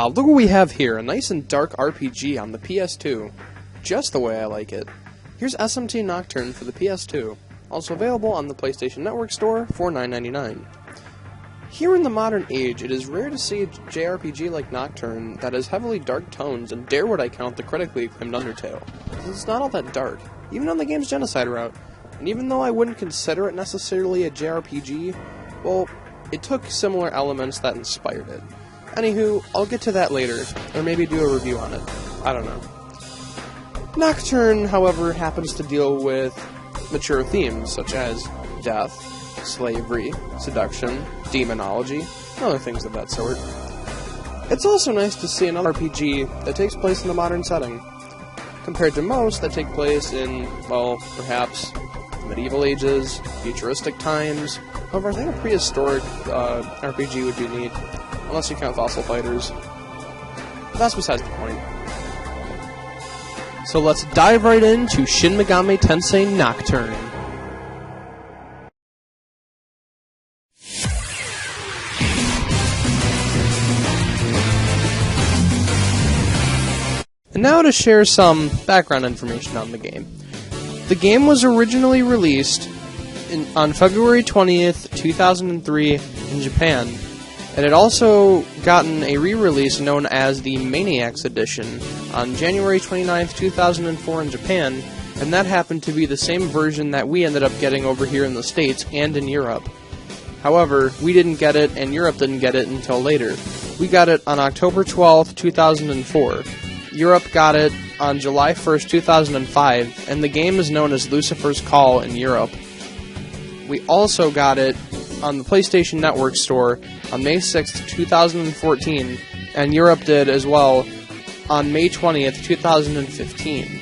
Look what we have here, a nice and dark RPG on the PS2. Just the way I like it. Here's SMT Nocturne for the PS2, also available on the PlayStation Network store for $9.99. Here in the modern age, it is rare to see a JRPG like Nocturne that has heavily dark tones, and dare would I count the critically acclaimed Undertale. It's not all that dark, even on the game's genocide route, and even though I wouldn't consider it necessarily a JRPG, well, it took similar elements that inspired it. Anywho, I'll get to that later, or maybe do a review on it. I don't know. Nocturne, however, happens to deal with mature themes such as death, slavery, seduction, demonology, and other things of that sort. It's also nice to see another RPG that takes place in a modern setting, compared to most that take place in, well, perhaps the medieval ages, futuristic times. However, I think a prehistoric RPG would be neat, unless you count Fossil Fighters. But that's besides the point. So let's dive right into Shin Megami Tensei Nocturne. And now to share some background information on the game. The game was originally released on February 20th, 2003 in Japan, and it also gotten a re-release known as the Maniacs Edition on January 29th, 2004 in Japan, and that happened to be the same version that we ended up getting over here in the States and in Europe. However, we didn't get it, and Europe didn't get it until later. We got it on October 12th, 2004. Europe got it on July 1st, 2005, and the game is known as Lucifer's Call in Europe. We also got it on the PlayStation Network store on May 6th, 2014, and Europe did as well on May 20th, 2015.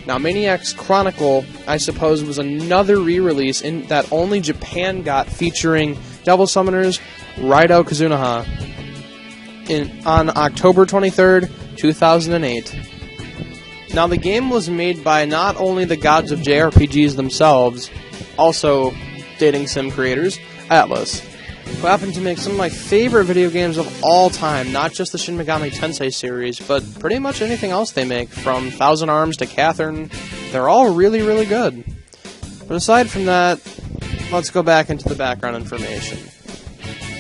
Now, Maniacs Chronicle, I suppose, was another re-release in that only Japan got, featuring Devil Summoners Raido Kazunaha on October 23rd, 2008. Now, the game was made by not only the gods of JRPGs themselves, also dating sim creators, Atlas, who happen to make some of my favorite video games of all time, not just the Shin Megami Tensei series, but pretty much anything else they make, from Thousand Arms to Catherine. They're all really, really good. But aside from that, let's go back into the background information.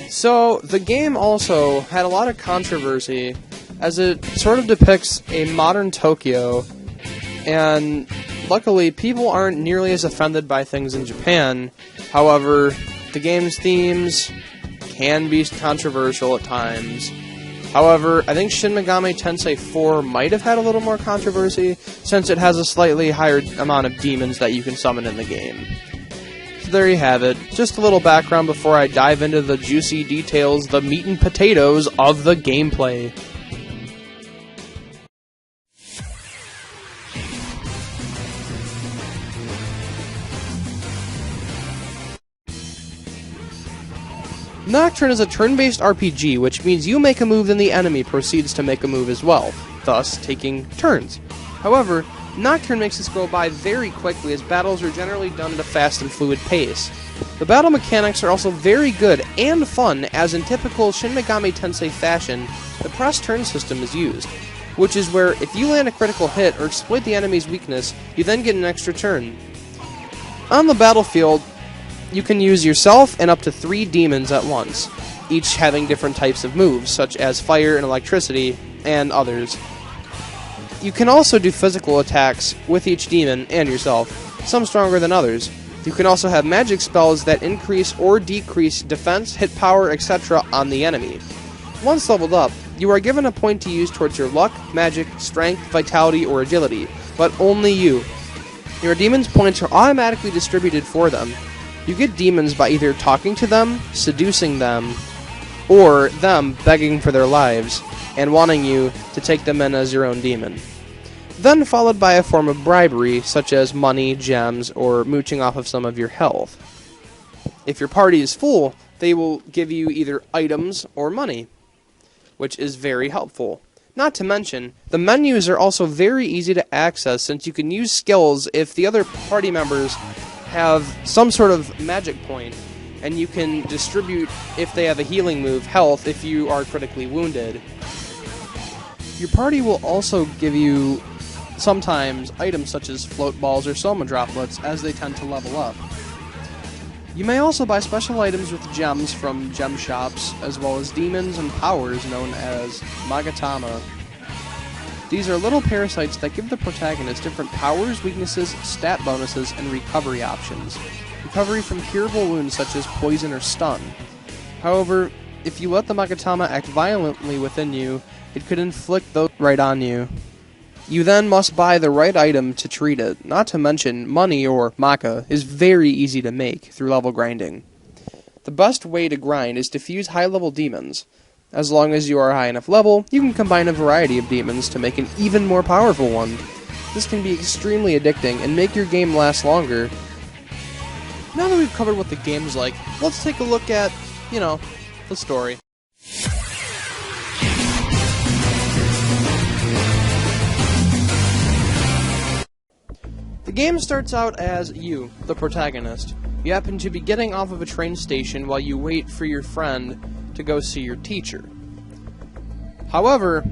So, the game also had a lot of controversy, as it sort of depicts a modern Tokyo, and luckily people aren't nearly as offended by things in Japan. However, the game's themes can be controversial at times. However, I think Shin Megami Tensei 4 might have had a little more controversy, since it has a slightly higher amount of demons that you can summon in the game. So there you have it. Just a little background before I dive into the juicy details, the meat and potatoes of the gameplay. Nocturne is a turn-based RPG, which means you make a move and the enemy proceeds to make a move as well, thus taking turns. However, Nocturne makes this go by very quickly, as battles are generally done at a fast and fluid pace. The battle mechanics are also very good and fun, as in typical Shin Megami Tensei fashion, the press turn system is used, which is where if you land a critical hit or exploit the enemy's weakness, you then get an extra turn. On the battlefield, you can use yourself and up to 3 demons at once, each having different types of moves, such as fire and electricity, and others. You can also do physical attacks with each demon and yourself, some stronger than others. You can also have magic spells that increase or decrease defense, hit power, etc. on the enemy. Once leveled up, you are given a point to use towards your luck, magic, strength, vitality, or agility, but only you. Your demons' points are automatically distributed for them. You get demons by either talking to them, seducing them, or them begging for their lives, and wanting you to take them in as your own demon. Then followed by a form of bribery, such as money, gems, or mooching off of some of your health. If your party is full, they will give you either items or money, which is very helpful. Not to mention, the menus are also very easy to access, since you can use skills if the other party members have some sort of magic point, and you can distribute, if they have a healing move, health if you are critically wounded. Your party will also give you sometimes items such as float balls or soma droplets as they tend to level up. You may also buy special items with gems from gem shops, as well as demons and powers known as Magatama. These are little parasites that give the protagonist different powers, weaknesses, stat bonuses, and recovery options. Recovery from curable wounds such as poison or stun. However, if you let the Magatama act violently within you, it could inflict those right on you. You then must buy the right item to treat it, not to mention money, or Maka, is very easy to make through level grinding. The best way to grind is to fuse high-level demons. As long as you are high enough level, you can combine a variety of demons to make an even more powerful one. This can be extremely addicting and make your game last longer. Now that we've covered what the game's like, let's take a look at, the story. The game starts out as you, the protagonist. You happen to be getting off of a train station while you wait for your friend to go see your teacher. However,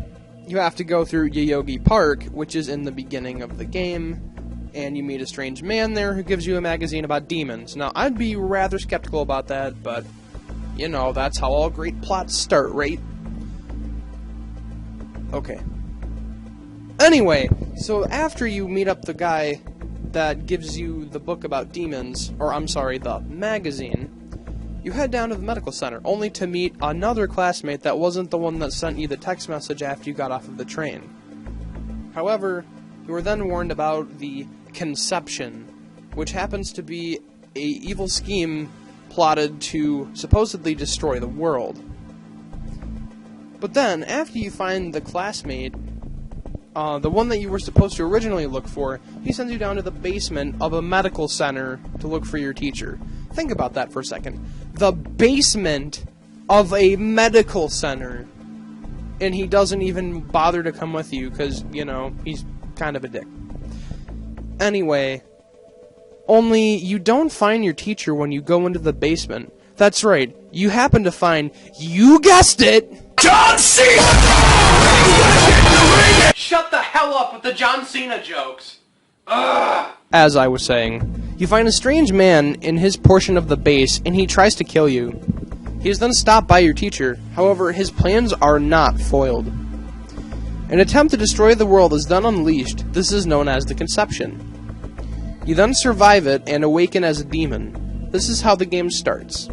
you have to go through Yoyogi Park, which is in the beginning of the game, and you meet a strange man there who gives you a magazine about demons. Now, I'd be rather skeptical about that, but, that's how all great plots start, right? Okay. Anyway, so after you meet up the guy that gives you the book about demons, the magazine, you head down to the medical center, only to meet another classmate that wasn't the one that sent you the text message after you got off of the train. However, you were then warned about the Conception, which happens to be a evil scheme plotted to supposedly destroy the world. But then, after you find the classmate, the one that you were supposed to originally look for, he sends you down to the basement of a medical center to look for your teacher. Think about that for a second. The basement of a medical center. And he doesn't even bother to come with you because, he's kind of a dick. Anyway, only you don't find your teacher when you go into the basement. That's right, you happen to find, you guessed it, John Cena! Shut the hell up with the John Cena jokes! Ugh. As I was saying, you find a strange man in his portion of the base, and he tries to kill you. He is then stopped by your teacher, however, his plans are not foiled. An attempt to destroy the world is then unleashed. This is known as the Conception. You then survive it and awaken as a demon. This is how the game starts.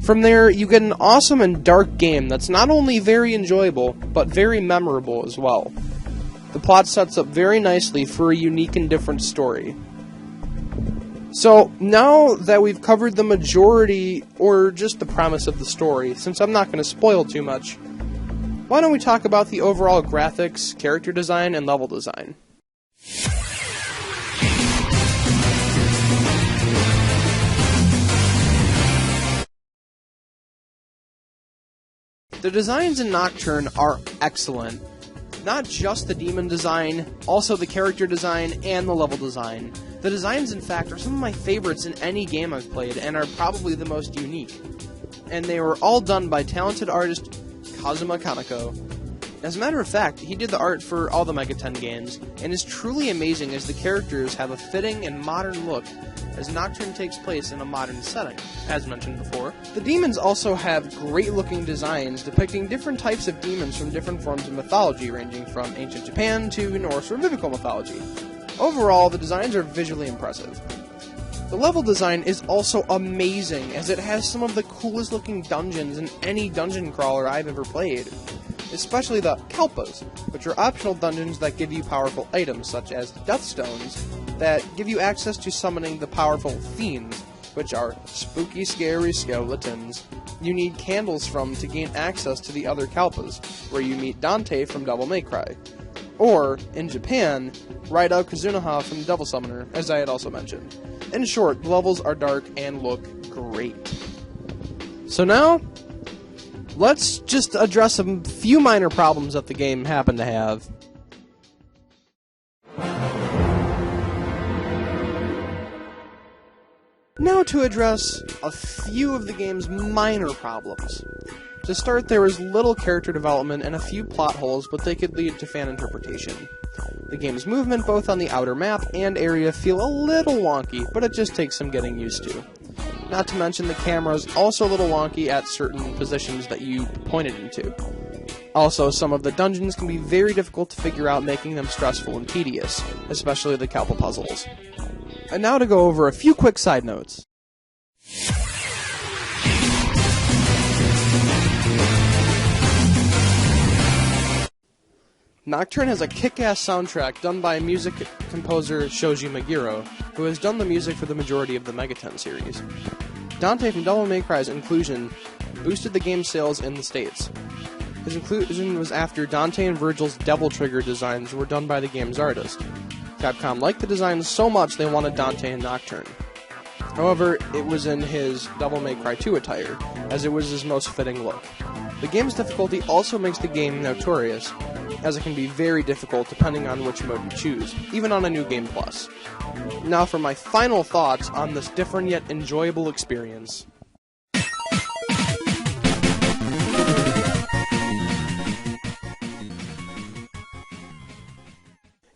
From there, you get an awesome and dark game that's not only very enjoyable, but very memorable as well. The plot sets up very nicely for a unique and different story. So, now that we've covered the majority, or just the premise of the story, since I'm not going to spoil too much, why don't we talk about the overall graphics, character design, and level design. The designs in Nocturne are excellent. Not just the demon design, also the character design and the level design. The designs, in fact, are some of my favorites in any game I've played, and are probably the most unique. And they were all done by talented artist Kazuma Kaneko. As a matter of fact, he did the art for all the Mega 10 games, and is truly amazing as the characters have a fitting and modern look, as Nocturne takes place in a modern setting, as mentioned before. The demons also have great-looking designs depicting different types of demons from different forms of mythology, ranging from ancient Japan to Norse or biblical mythology. Overall, the designs are visually impressive. The level design is also amazing, as it has some of the coolest-looking dungeons in any dungeon crawler I've ever played. Especially the Kalpas, which are optional dungeons that give you powerful items, such as Death Stones, that give you access to summoning the powerful Fiends, which are spooky, scary skeletons you need candles from to gain access to the other Kalpas, where you meet Dante from Devil May Cry. Or, in Japan, Raidou Kazunoha from Devil Summoner, as I had also mentioned. In short, the levels are dark and look great. So now, let's just address a few minor problems that the game happened to have. Now to address a few of the game's minor problems. To start, there was little character development and a few plot holes, but they could lead to fan interpretation. The game's movement, both on the outer map and area, feel a little wonky, but it just takes some getting used to. Not to mention the camera's also a little wonky at certain positions that you point it into. Also, some of the dungeons can be very difficult to figure out, making them stressful and tedious, especially the couple puzzles. And now to go over a few quick side notes. Nocturne has a kick-ass soundtrack done by music composer Shoji Meguro, who has done the music for the majority of the Megaten series. Dante from Devil May Cry's inclusion boosted the game's sales in the States. His inclusion was after Dante and Virgil's Devil Trigger designs were done by the game's artist. Capcom liked the designs so much they wanted Dante in Nocturne. However, it was in his Devil May Cry 2 attire, as it was his most fitting look. The game's difficulty also makes the game notorious, as it can be very difficult depending on which mode you choose, even on a New Game Plus. Now for my final thoughts on this different yet enjoyable experience.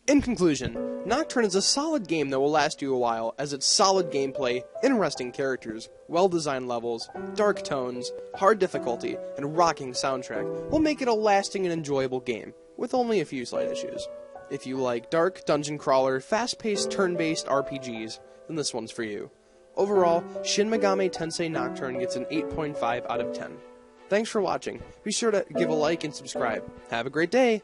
In conclusion, Nocturne is a solid game that will last you a while, as its solid gameplay, interesting characters, well-designed levels, dark tones, hard difficulty, and rocking soundtrack will make it a lasting and enjoyable game, with only a few slight issues. If you like dark, dungeon crawler, fast-paced, turn-based RPGs, then this one's for you. Overall, Shin Megami Tensei Nocturne gets an 8.5 out of 10. Thanks for watching. Be sure to give a like and subscribe. Have a great day!